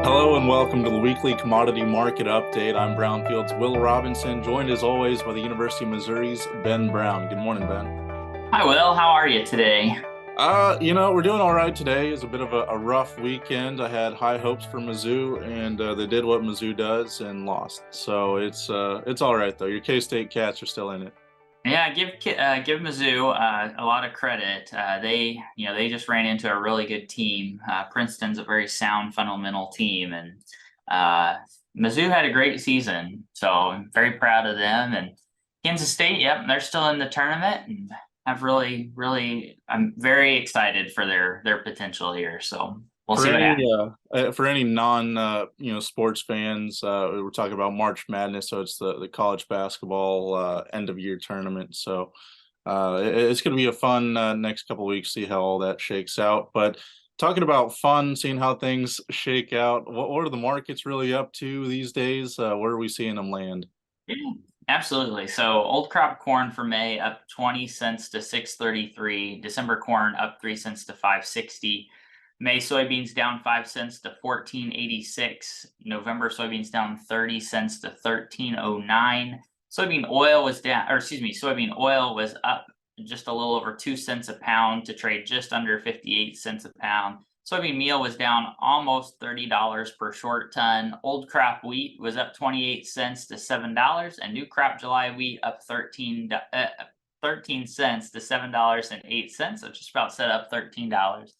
Hello and welcome to the weekly commodity market update. I'm Brownfield's Will Robinson, joined as always by the University of Missouri's Ben Brown. Good morning, Ben. Hi, Will. How are you today? We're doing all right today. It's a bit of a rough weekend. I had high hopes for Mizzou, and they did what Mizzou does and lost. So it's all right though. Your K-State Cats are still in it. Yeah, give Mizzou a lot of credit. They just ran into a really good team. Princeton's a very sound, fundamental team, and uh, Mizzou had a great season. So I'm very proud of them. And Kansas State, yep, they're still in the tournament, and I'm very excited for their potential here. So we'll For see what any happens. for any non sports fans, we're talking about March Madness, so it's the college basketball end of year tournament. So it's going to be a fun next couple of weeks, see how all that shakes out. But talking about fun, seeing how things shake out, what are the markets really up to these days? Where are we seeing them land? Yeah, absolutely. So old crop corn for May up 20 cents to 6.33. December corn up 3 cents to 5.60. May soybeans down 5 cents to 14.86. November soybeans down 30 cents to 13.09. Soybean oil was up just a little over 2 cents a pound to trade just under 58 cents a pound. Soybean meal was down almost $30 per short ton. Old crop wheat was up 28 cents to $7, and new crop July wheat up 13 cents to $7.08. So just about set up $13.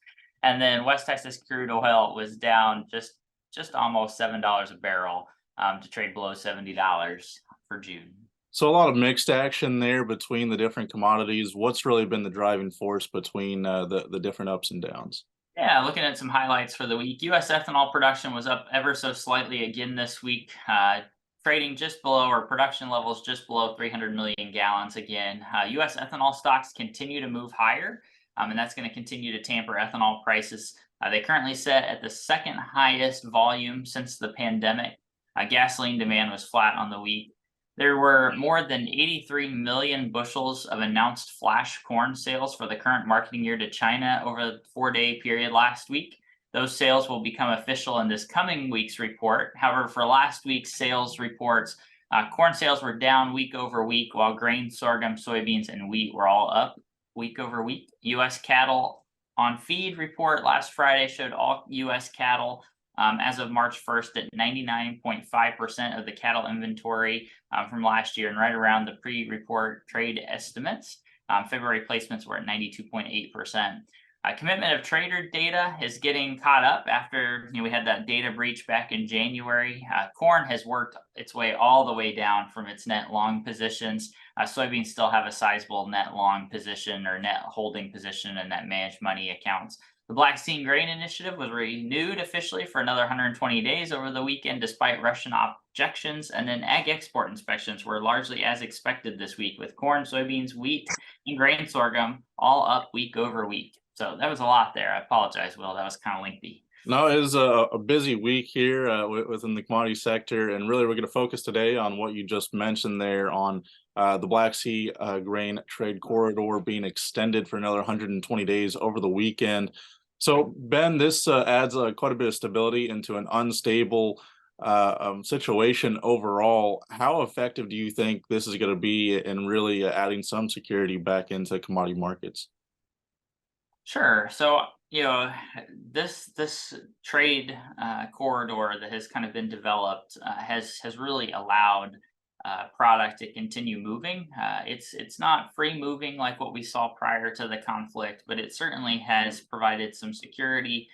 And then West Texas crude oil was down just almost $7 a barrel to trade below $70 for June. So a lot of mixed action there between the different commodities. What's really been the driving force between the different ups and downs? Yeah, looking at some highlights for the week. U.S. ethanol production was up ever so slightly again this week, trading just below, or production levels just below 300 million gallons again. U.S. ethanol stocks continue to move higher, and that's going to continue to tamper ethanol prices. They currently sit at the second highest volume since the pandemic. Gasoline demand was flat on the week. There were more than 83 million bushels of announced flash corn sales for the current marketing year to China over the 4-day period last week. Those sales will become official in this coming week's report. However, for last week's sales reports, corn sales were down week over week, while grain, sorghum, soybeans, and wheat were all up week over week. U.S. cattle on feed report last Friday showed all U.S. cattle as of March 1st at 99.5% of the cattle inventory from last year, and right around the pre-report trade estimates. February placements were at 92.8%. Commitment of trader data is getting caught up after we had that data breach back in January. Corn has worked its way all the way down from its net long positions. Soybeans still have a sizable net long position or net holding position in that managed money accounts. The Black Sea Grain Initiative was renewed officially for another 120 days over the weekend, despite Russian objections. And then ag export inspections were largely as expected this week, with corn, soybeans, wheat, and grain sorghum all up week over week. So that was a lot there. I apologize, Will. That was kind of lengthy. No, it is a busy week here within the commodity sector, and really we're going to focus today on what you just mentioned there on the Black Sea grain trade corridor being extended for another 120 days over the weekend. So, Ben, this adds quite a bit of stability into an unstable situation overall. How effective do you think this is going to be in really adding some security back into commodity markets? Sure. So, this trade corridor that has kind of been developed has really allowed product to continue moving. It's not free moving like what we saw prior to the conflict, but it certainly has provided some security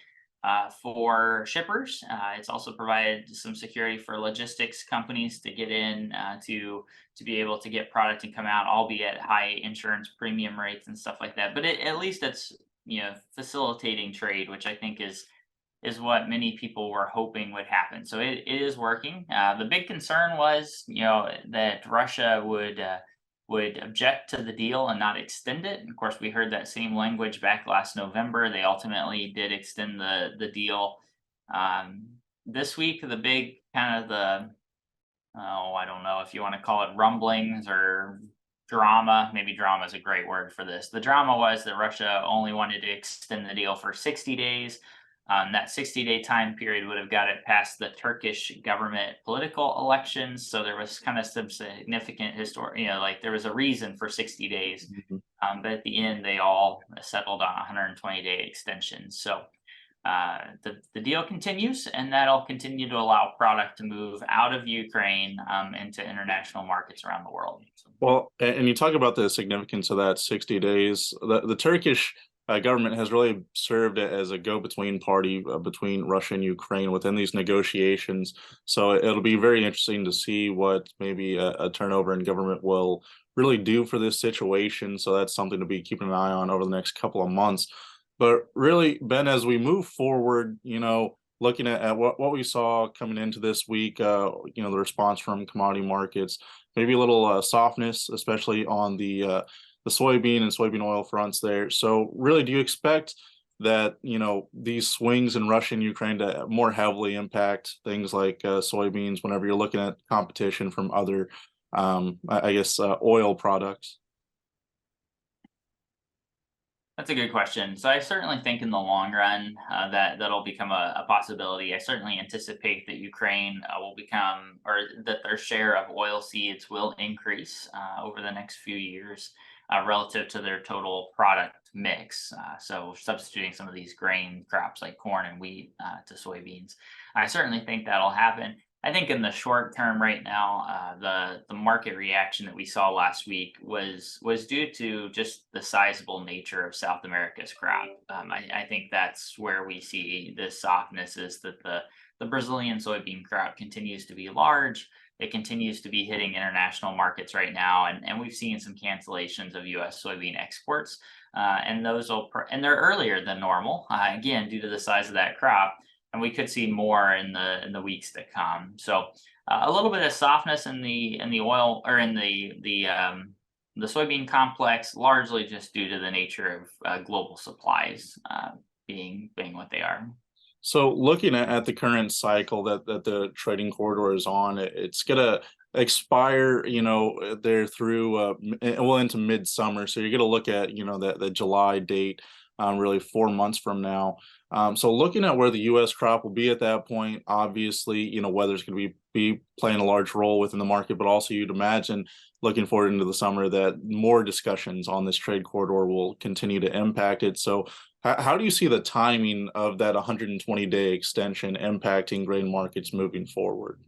for shippers. It's also provided some security for logistics companies to get in to be able to get product and come out, albeit high insurance premium rates and stuff like that. But at least it's facilitating trade, which I think is what many people were hoping would happen. So it is working. The big concern was, that Russia would object to the deal and not extend it. And of course, we heard that same language back last November. They ultimately did extend the deal. This week, the big kind of I don't know if you want to call it rumblings or drama. Maybe drama is a great word for this. The drama was that Russia only wanted to extend the deal for 60 days. That 60-day time period would have got it past the Turkish government political elections. So there was kind of some significant like there was a reason for 60 days. Mhm. But at the end, they all settled on 120-day extensions. So the deal continues, and that'll continue to allow product to move out of Ukraine into international markets around the world. Well, and you talk about the significance of that 60 days. The Turkish government has really served as a go-between party between Russia and Ukraine within these negotiations. So it'll be very interesting to see what maybe a turnover in government will really do for this situation. So that's something to be keeping an eye on over the next couple of months. But really, Ben, as we move forward, looking at what we saw coming into this week, the response from commodity markets, maybe a little softness, especially on the soybean and soybean oil fronts there. So really, do you expect that, these swings in Russia and Ukraine to more heavily impact things like soybeans whenever you're looking at competition from other, I guess, oil products? That's a good question. So I certainly think in the long run that'll become a possibility. I certainly anticipate that Ukraine will become, or that their share of oil seeds will increase over the next few years relative to their total product mix. So substituting some of these grain crops like corn and wheat to soybeans. I certainly think that'll happen. I think in the short term right now, the market reaction that we saw last week was due to just the sizable nature of South America's crop. I think that's where we see this softness, is that the Brazilian soybean crop continues to be large. It continues to be hitting international markets right now, and we've seen some cancellations of U.S. soybean exports, and and they're earlier than normal, again due to the size of that crop, and we could see more in the weeks to come. So a little bit of softness in the oil, or in the soybean complex, largely just due to the nature of global supplies being what they are. So looking at the current cycle that the trading corridor is on, it's gonna expire, there through well into midsummer. So you're gonna look at, the July date, really 4 months from now. So looking at where the U.S. crop will be at that point, obviously, weather's going to be playing a large role within the market, but also you'd imagine looking forward into the summer that more discussions on this trade corridor will continue to impact it. So how do you see the timing of that 120-day extension impacting grain markets moving forward?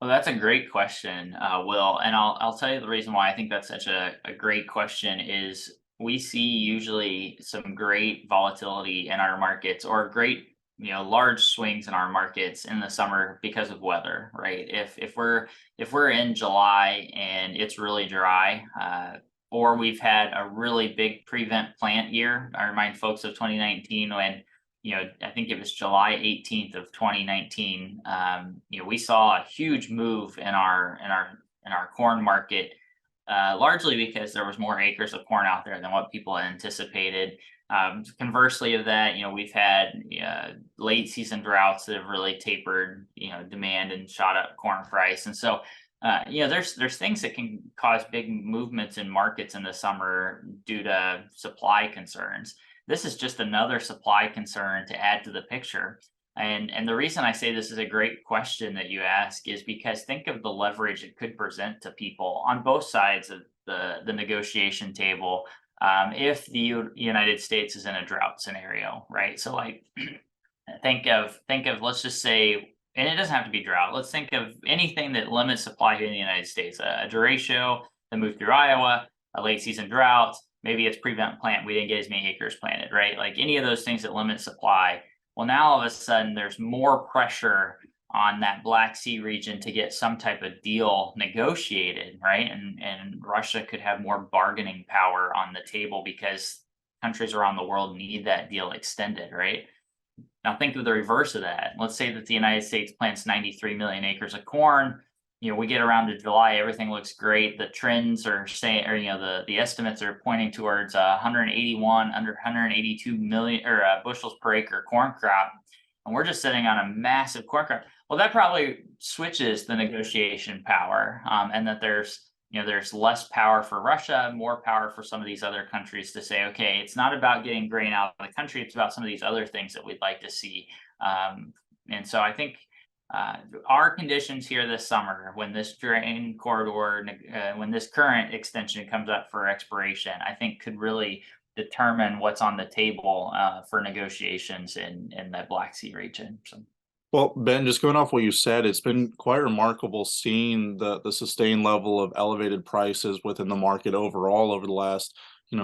Well, that's a great question, Will, and I'll tell you the reason why I think that's such a great question is we see usually some great volatility in our markets, or great, large swings in our markets in the summer because of weather, right? If we're in July and it's really dry, or we've had a really big prevent plant year. I remind folks of 2019 when, I think it was July 18th of 2019. We saw a huge move in our corn market, largely because there was more acres of corn out there than what people had anticipated. Conversely of that, we've had late season droughts that have really tapered, demand and shot up corn price. And so, there's things that can cause big movements in markets in the summer due to supply concerns. This is just another supply concern to add to the picture. And the reason I say this is a great question that you ask is because think of the leverage it could present to people on both sides of the negotiation table, if the United States is in a drought scenario, right? So like think of let's just say, and it doesn't have to be drought. Let's think of anything that limits supply here in the United States. A derecho that moved through Iowa, a late season drought, maybe it's prevent plant. We didn't get as many acres planted, right? Like any of those things that limit supply. Well, now all of a sudden there's more pressure on that Black Sea region to get some type of deal negotiated, right? And Russia could have more bargaining power on the table because countries around the world need that deal extended, right? Now think of the reverse of that. Let's say that the United States plants 93 million acres of corn. We get around to July, everything looks great. The trends are saying, or the estimates are pointing towards 181, under 182 million or bushels per acre corn crop, and we're just sitting on a massive corn crop. Well, that probably switches the negotiation power, and that there's there's less power for Russia, more power for some of these other countries to say, okay, it's not about getting grain out of the country, it's about some of these other things that we'd like to see. And so I think our conditions here this summer, when this grain corridor, when this current extension comes up for expiration, I think could really determine what's on the table for negotiations in the Black Sea region. So. Well, Ben, just going off what you said, it's been quite remarkable seeing the sustained level of elevated prices within the market overall over the last,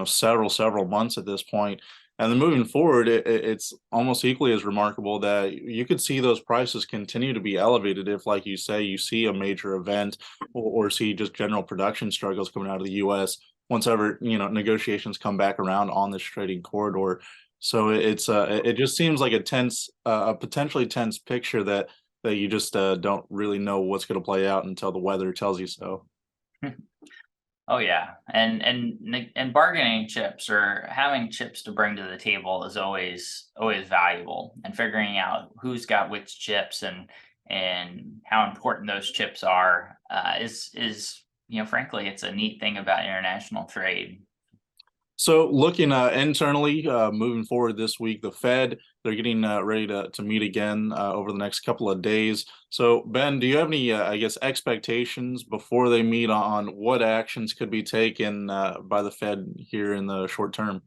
several months at this point. And then moving forward, it's almost equally as remarkable that you could see those prices continue to be elevated if, like you say, you see a major event or see just general production struggles coming out of the U.S. once ever, negotiations come back around on this trading corridor. So it just seems like a potentially tense picture that you just don't really know what's going to play out until the weather tells you so. Oh yeah, and bargaining chips or having chips to bring to the table is always valuable, and figuring out who's got which chips and how important those chips are is frankly, it's a neat thing about international trade. So looking internally, moving forward this week, the Fed, they're getting ready to meet again over the next couple of days. So Ben, do you have any, I guess, expectations before they meet on what actions could be taken by the Fed here in the short term?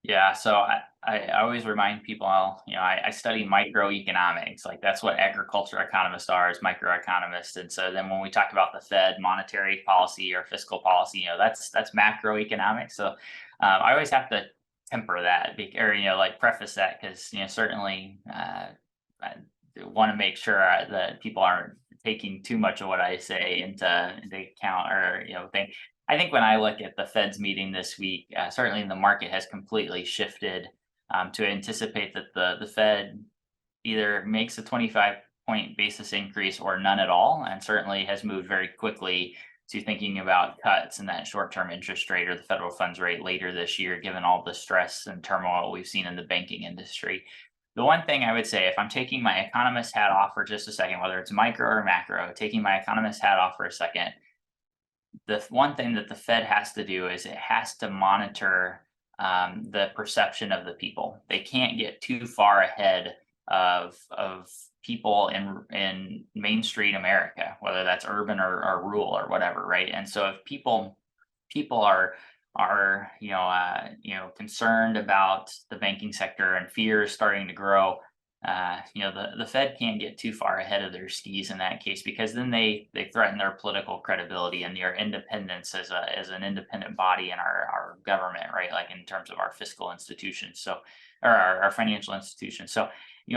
Yeah, so I always remind people, I study microeconomics, like that's what agriculture economists are, as microeconomists. And so then when we talk about the Fed monetary policy or fiscal policy, that's macroeconomics. So I always have to temper that, or like preface that, because certainly I want to make sure that people aren't taking too much of what I say into account, or think. I think when I look at the Fed's meeting this week, certainly the market has completely shifted to anticipate that the Fed either makes a 25-point basis increase or none at all, and certainly has moved very quickly to thinking about cuts in that short-term interest rate or the federal funds rate later this year, given all the stress and turmoil we've seen in the banking industry. The one thing I would say, if I'm taking my economist hat off for just a second, whether it's micro or macro, taking my economist hat off for a second, the one thing that the Fed has to do is it has to monitor the perception of the people. They can't get too far ahead of people in Main Street America, whether that's urban or rural or whatever, right? And so if people are concerned about the banking sector and fear is starting to grow, the Fed can't get too far ahead of their skis in that case, because then they threaten their political credibility and their independence as an independent body in our government, right? Like in terms of our fiscal institutions, so, or our financial institutions. So,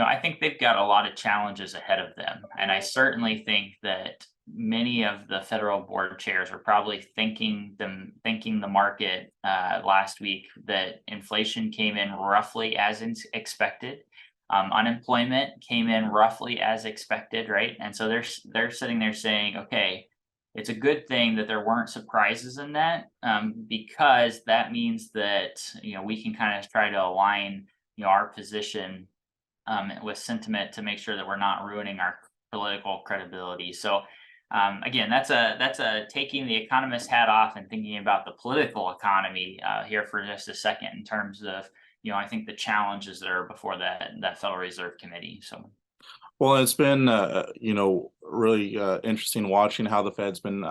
I think they've got a lot of challenges ahead of them, and I certainly think that many of the federal board chairs were probably thinking the market last week that inflation came in roughly as expected. Unemployment came in roughly as expected, right? And so they're sitting there saying, okay, it's a good thing that there weren't surprises in that, because that means that we can kind of try to align our position with sentiment to make sure that we're not ruining our political credibility. So again, that's a taking the economist hat off and thinking about the political economy here for just a second, in terms of I think the challenges that are before that Federal Reserve Committee. So. Well, it's been, really interesting watching how the Fed's been,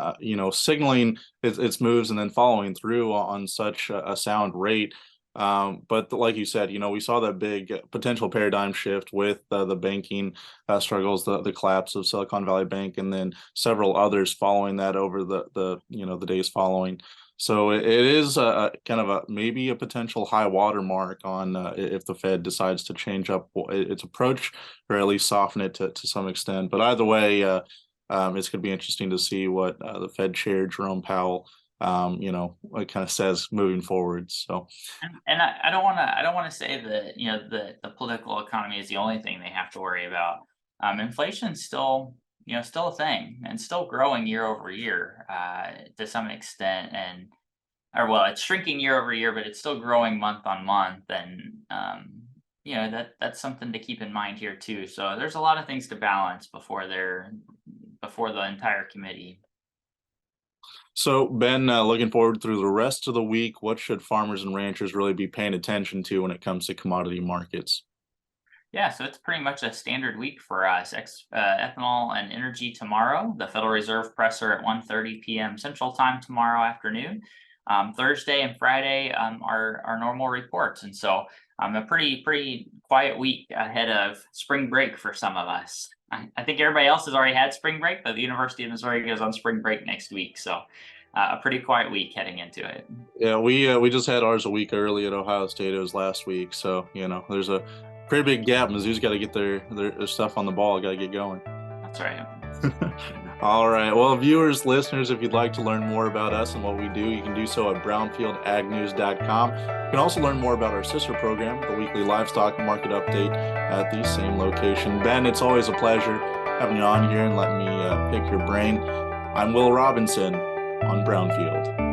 signaling its moves and then following through on such a sound rate. But like you said, we saw that big potential paradigm shift with the banking struggles, the collapse of Silicon Valley Bank, and then several others following that over the days following. So it is kind of maybe a potential high water mark on if the Fed decides to change up its approach, or at least soften it to some extent. But either way, it's going to be interesting to see what the Fed Chair Jerome Powell, what kind of says moving forward. So, and I don't want to say that the political economy is the only thing they have to worry about. Inflation's still still a thing, and still growing year over year to some extent, it's shrinking year over year, but it's still growing month on month, and that's something to keep in mind here too. So there's a lot of things to balance before the entire committee. So Ben, looking forward through the rest of the week, what should farmers and ranchers really be paying attention to when it comes to commodity markets? Yeah, so it's pretty much a standard week for us. Ethanol and energy tomorrow. The Federal Reserve presser at 1:30 p.m. Central Time tomorrow afternoon. Thursday and Friday are normal reports, and so a pretty quiet week ahead of spring break for some of us. I think everybody else has already had spring break, but the University of Missouri goes on spring break next week, so a pretty quiet week heading into it. Yeah, we just had ours a week early at Ohio State. It was last week, so there's a pretty big gap. Mizzou's got to get their stuff on the ball. Got to get going. That's right. All right. Well, viewers, listeners, if you'd like to learn more about us and what we do, you can do so at brownfieldagnews.com. You can also learn more about our sister program, the weekly livestock market update, at the same location. Ben, it's always a pleasure having you on here and letting me pick your brain. I'm Will Robinson on Brownfield.